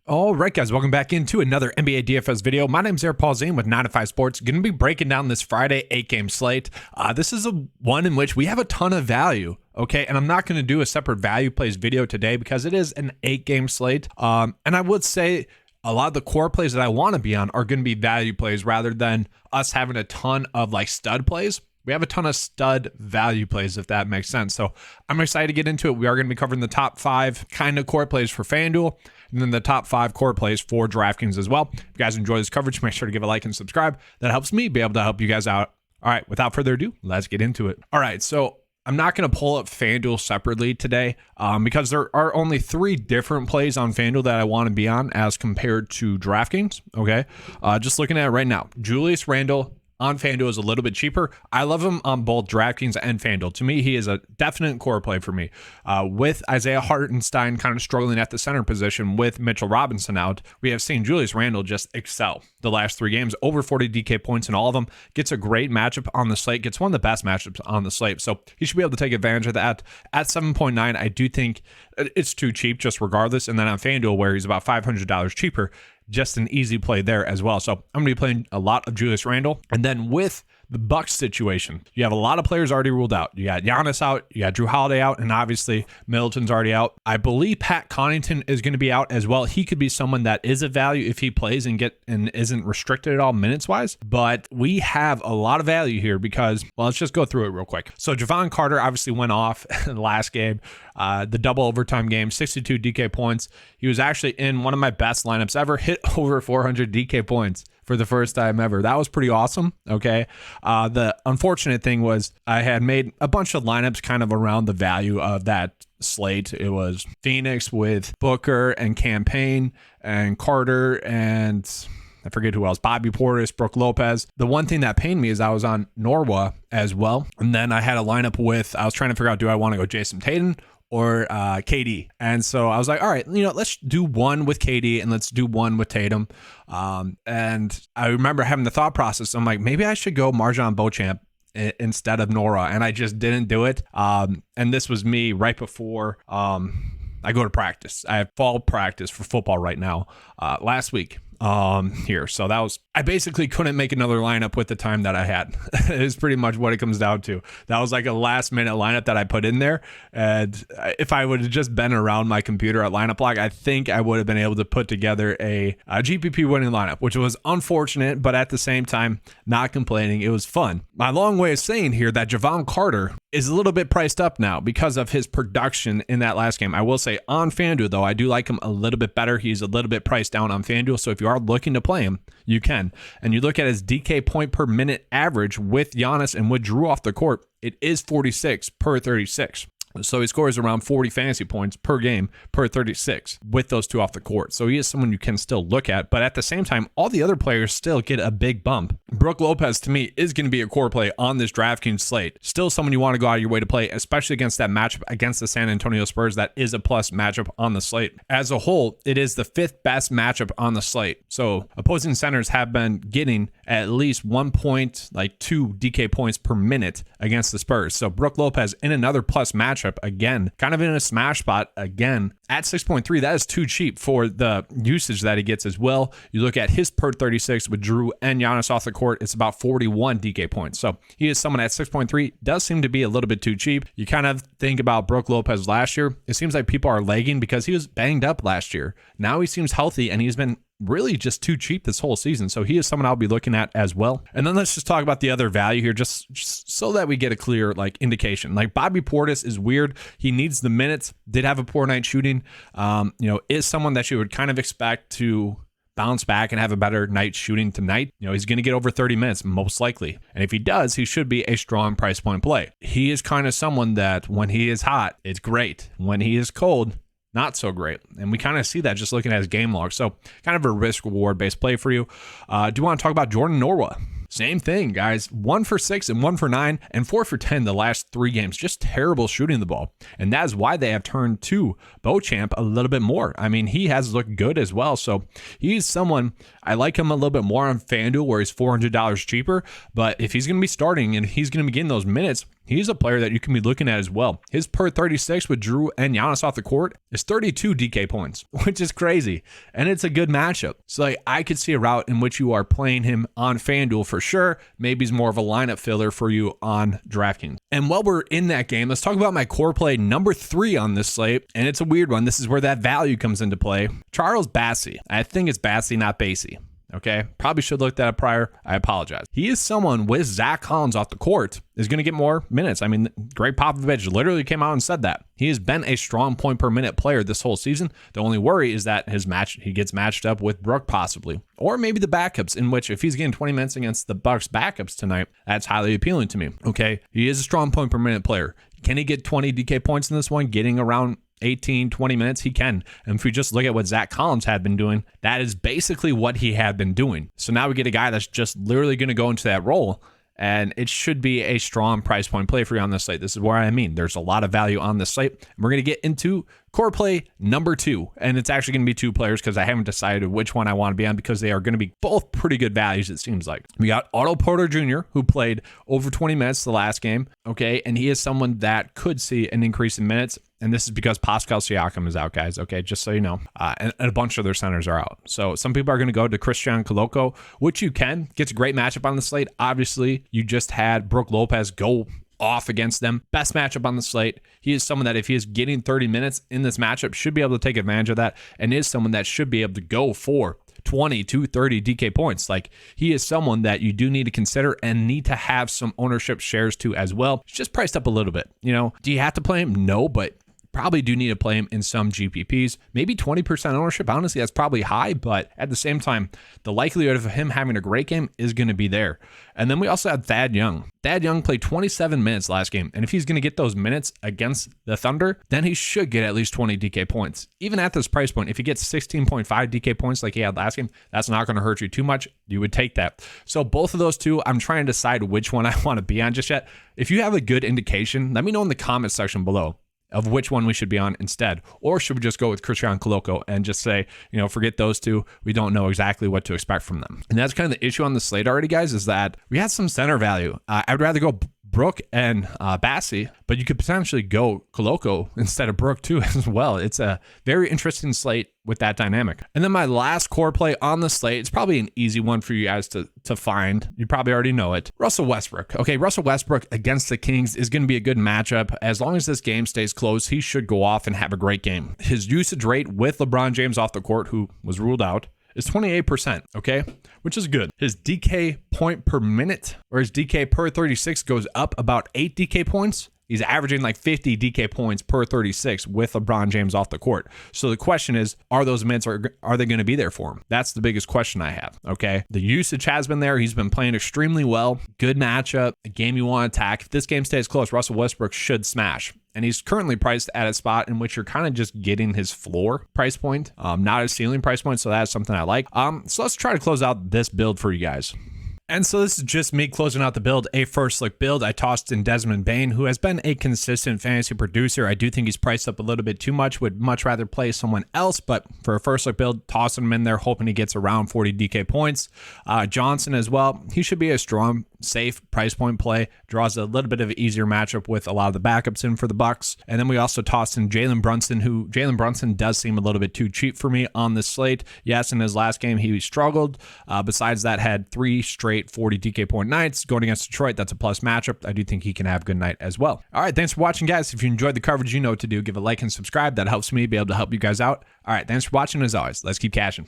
All right, guys, welcome back into another NBA DFS video. My name's Polzin with 9 to 5 Sports. Going to be breaking down this Friday 8-game slate. This is one in which we have a ton of value, okay? And I'm not going to do a separate value plays video today because it is an 8-game slate. And I would say a lot of the core plays that I want to be on are going to be value plays rather than us having a ton of like stud plays. We have a ton of stud value plays, if that makes sense. So I'm excited to get into it. We are going to be covering the top 5 kind of core plays for FanDuel, and then the top 5 core plays for DraftKings as well. If you guys enjoy this coverage, make sure to give a like and subscribe. That helps me be able to help you guys out. All right, without further ado, let's get into it. All right, so I'm not going to pull up FanDuel separately today because there are only 3 different plays on FanDuel that I want to be on as compared to DraftKings, okay? Just looking at it right now, Julius Randle on FanDuel is a little bit cheaper. I love him on both DraftKings and FanDuel. To me, he is a definite core play for me. With Isaiah Hartenstein kind of struggling at the center position with Mitchell Robinson out, we have seen Julius Randle just excel the last 3 games, over 40 DK points in all of them, gets a great matchup on the slate, gets one of the best matchups on the slate. So he should be able to take advantage of that. At 7.9, I do think it's too cheap just regardless. And then on FanDuel, where he's about $500 cheaper, just an easy play there as well. So I'm going to be playing a lot of Julius Randle. And then with the Bucks situation, you have a lot of players already ruled out. You got Giannis out, you got Drew Holiday out, and obviously Middleton's already out. I believe Pat Connaughton is going to be out as well. He could be someone that is a value if he plays and isn't restricted at all minutes wise. But we have a lot of value here because, well, let's just go through it real quick. So Javon Carter obviously went off in the last game, the double overtime game, 62 DK points. He was actually in one of my best lineups ever, hit over 400 DK points for the first time ever. That was pretty awesome, okay? The unfortunate thing was I had made a bunch of lineups kind of around the value of that slate. It was Phoenix with Booker and Campaign and Carter and I forget who else, Bobby Portis, Brook Lopez. The one thing that pained me is I was on Norwa as well. And then I had a lineup with, I was trying to figure out, do I want to go Jason Tatum or KD? And so I was like, all right, let's do one with KD and let's do one with Tatum. And I remember having the thought process. I'm like, maybe I should go Marjon Beauchamp instead of Nora. And I just didn't do it. And this was me right before I go to practice. I have fall practice for football right now last week. Here. So I basically couldn't make another lineup with the time that I had. Is pretty much what it comes down to. That was like a last minute lineup that I put in there. And if I would have just been around my computer at lineup block, I think I would have been able to put together a GPP winning lineup, which was unfortunate, but at the same time, not complaining. It was fun. My long way of saying here that Javon Carter is a little bit priced up now because of his production in that last game. I will say on FanDuel, though, I do like him a little bit better. He's a little bit priced down on FanDuel. So if you are looking to play him, you can. And you look at his DK point per minute average with Giannis and with Drew off the court, it is 46 per 36. So he scores around 40 fantasy points per game per 36 with those 2 off the court. So he is someone you can still look at. But at the same time, all the other players still get a big bump. Brook Lopez, to me, is going to be a core play on this DraftKings slate. Still someone you want to go out of your way to play, especially against that matchup against the San Antonio Spurs. That is a plus matchup on the slate. As a whole, it is the 5th best matchup on the slate. So opposing centers have been getting at least 1.2 DK points per minute against the Spurs. So Brook Lopez in another plus matchup, again, kind of in a smash spot again at 6.3. That is too cheap for the usage that he gets as well. You look at his per 36 with Drew and Giannis off the court, it's about 41 DK points. So he is someone at 6.3, does seem to be a little bit too cheap. You kind of think about Brook Lopez last year. It seems like people are lagging because he was banged up last year. Now he seems healthy and he's been really just too cheap this whole season. So he is someone I'll be looking at as well. And then let's just talk about the other value here, just so that we get a clear indication. Like Bobby Portis is weird. He needs the minutes, did have a poor night shooting, is someone that you would kind of expect to bounce back and have a better night shooting tonight. He's going to get over 30 minutes most likely. And if he does, he should be a strong price point play. He is kind of someone that when he is hot, it's great. When he is cold, not so great. And we kind of see that just looking at his game log. So kind of a risk reward based play for you. Do you want to talk about Jordan Norwa? Same thing, guys. 1 for 6 and 1 for 9 and 4 for 10 the last 3 games. Just terrible shooting the ball. And that is why they have turned to Beauchamp a little bit more. I mean, he has looked good as well. So he's someone, I like him a little bit more on FanDuel where he's $400 cheaper. But if he's going to be starting and he's going to be getting those minutes, he's a player that you can be looking at as well. His per 36 with Drew and Giannis off the court is 32 DK points, which is crazy. And it's a good matchup. So like, I could see a route in which you are playing him on FanDuel for sure. Maybe he's more of a lineup filler for you on DraftKings. And while we're in that game, let's talk about my core play number 3 on this slate. And it's a weird one. This is where that value comes into play. Charles Bassey. I think it's Bassey, not Bassey. Okay, probably should have looked at it prior. I apologize. He is someone with Zach Collins off the court is going to get more minutes. I mean, Greg Popovich literally came out and said that. He has been a strong point per minute player this whole season. The only worry is that he gets matched up with Brook possibly, or maybe the backups, in which if he's getting 20 minutes against the Bucks backups tonight, that's highly appealing to me. Okay, he is a strong point per minute player. Can he get 20 DK points in this one, getting around 18, 20 minutes? He can. And if we just look at what Zach Collins had been doing, that is basically what he had been doing. So now we get a guy that's just literally going to go into that role, and it should be a strong price point play for you on this slate. This is where I mean there's a lot of value on this slate. And we're going to get into core play number 2, and it's actually going to be 2 players because I haven't decided which one I want to be on, because they are going to be both pretty good values, it seems like. We got Otto Porter Jr., who played over 20 minutes the last game, okay, and he is someone that could see an increase in minutes, and this is because Pascal Siakam is out, guys, okay, just so you know, and a bunch of their centers are out. So some people are going to go to Christian Koloko, which you can. Gets a great matchup on the slate. Obviously, you just had Brook Lopez go off against them. Best matchup on the slate. He is someone that if he is getting 30 minutes in this matchup, should be able to take advantage of that, and is someone that should be able to go for 20 to 30 DK points. Like, he is someone that you do need to consider and need to have some ownership shares to as well. It's just priced up a little bit. You know, do you have to play him? No, but probably do need to play him in some GPPs. Maybe 20% ownership. Honestly, that's probably high, but at the same time, the likelihood of him having a great game is going to be there. And then we also have Thad Young. Thad Young played 27 minutes last game, and if he's going to get those minutes against the Thunder, then he should get at least 20 DK points. Even at this price point, if he gets 16.5 DK points like he had last game, that's not going to hurt you too much. You would take that. So both of those two, I'm trying to decide which one I want to be on just yet. If you have a good indication, let me know in the comment section below of which one we should be on instead. Or should we just go with Christian Koloko and just say, you know, forget those two. We don't know exactly what to expect from them. And that's kind of the issue on the slate already, guys, is that we had some center value. I would rather go Brook and Bassey, but you could potentially go Koloko instead of Brook too as well. It's a very interesting slate with that dynamic. And then my last core play on the slate, it's probably an easy one for you guys to find. You probably already know it. Russell Westbrook. Okay, Russell Westbrook against the Kings is going to be a good matchup. As long as this game stays close, he should go off and have a great game. His usage rate with LeBron James off the court, who was ruled out, is 28%, okay, which is good. His DK point per minute, or his DK per 36, goes up about 8 DK points. He's averaging like 50 DK points per 36 with LeBron James off the court. So the question is, are those minutes, are they going to be there for him? That's the biggest question I have, okay? The usage has been there. He's been playing extremely well. Good matchup, a game you want to attack. If this game stays close, Russell Westbrook should smash. And he's currently priced at a spot in which you're kind of just getting his floor price point, not his ceiling price point. So that's something I like. So let's try to close out this build for you guys. And so this is just me closing out the build, a first look build. I tossed in Desmond Bane, who has been a consistent fantasy producer. I do think he's priced up a little bit too much, would much rather play someone else, but for a first look build, tossing him in there, hoping he gets around 40 DK points. Johnson as well, he should be a strong, safe price point play, draws a little bit of an easier matchup with a lot of the backups in for the Bucks. And then we also tossed in Jalen Brunson, who Jalen Brunson does seem a little bit too cheap for me on this slate. Yes, in his last game, he struggled. Besides that, had 3 straight 40 DK point nights going against Detroit. That's a plus matchup. I do think he can have a good night as well. All right, thanks for watching, guys. If you enjoyed the coverage, you know what to do. Give a like and subscribe. That helps me be able to help you guys out. All right, thanks for watching. As always, let's keep cashing.